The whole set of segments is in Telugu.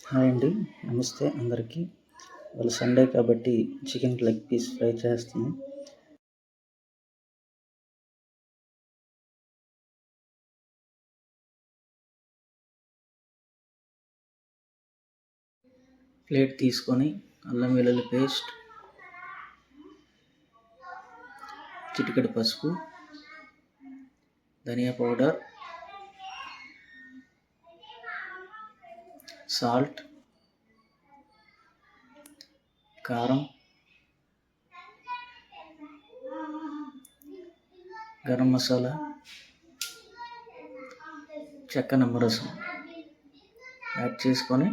హాయ్ అండి. నమస్తే అందరికీ. ఇవాళ సండే కాబట్టి చికెన్ లెగ్ పీస్ ఫ్రై చేస్తున్నాం. ప్లేట్ తీసుకొని అల్లం వెల్లుల్లి పేస్ట్, చిటికెడు పసుపు, ధనియా పౌడర్, సాల్ట్, కారం, గరం మసాలా, చెక్క నిమ్మరసం యాడ్ చేసుకొని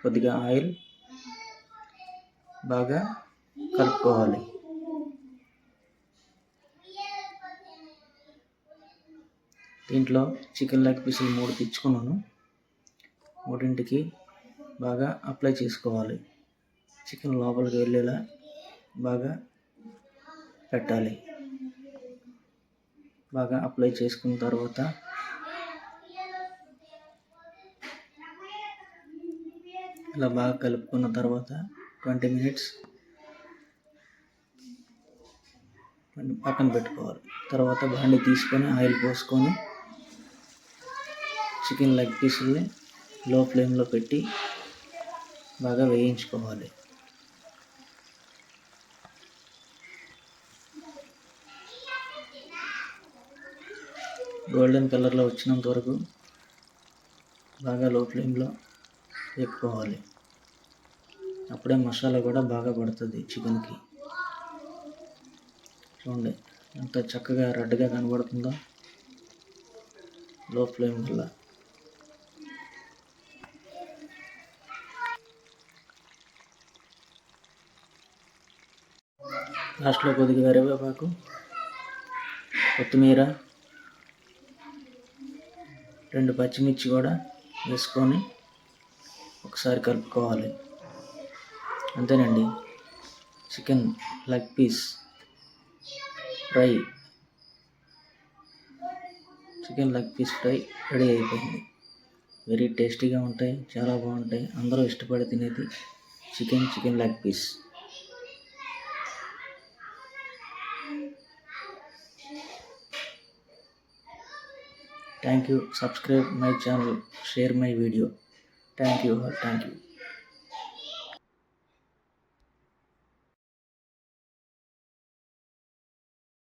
కొద్దిగా ఆయిల్ బాగా కలుపుకోవాలి. దీంట్లో చికెన్ లెగ్ పీసులు 3 తెచ్చుకున్నాను. 3ంటికి బాగా అప్లై చేసుకోవాలి. చికెన్ లోపలికి వెళ్ళేలా బాగా పెట్టాలి. బాగా అప్లై చేసుకున్న తర్వాత ఇలా బాగా కలుపుకున్న తర్వాత 20 మినిట్స్ పక్కన పెట్టుకోవాలి. తర్వాత బాండి తీసుకొని ఆయిల్ పోసుకొని చికెన్ లెగ్ పీసుల్ని లో ఫ్లేమ్లో పెట్టి బాగా వేయించుకోవాలి. గోల్డెన్ కలర్లో వచ్చినంత వరకు బాగా లో ఫ్లేమ్లో వేపుకోవాలి. అప్పుడే మసాలా కూడా బాగా పడుతుంది చికెన్కి. చూడండి ఎంత చక్కగా రెడ్గా కనబడుతుందో లో ఫ్లేమ్ వల్ల. లాస్ట్లో కొద్దిగా కరివేపాకు, కొత్తిమీర, 2 పచ్చిమిర్చి కూడా వేసుకొని ఒకసారి కలుపుకోవాలి. అంతేనండి, chicken leg piece fry ready అయిపోయింది. వెరీ టేస్టీగా ఉంటాయి, చాలా బాగుంటాయి. అందరూ ఇష్టపడి తినేది chicken leg piece. Thank you. Subscribe my channel, share my video. Thank you.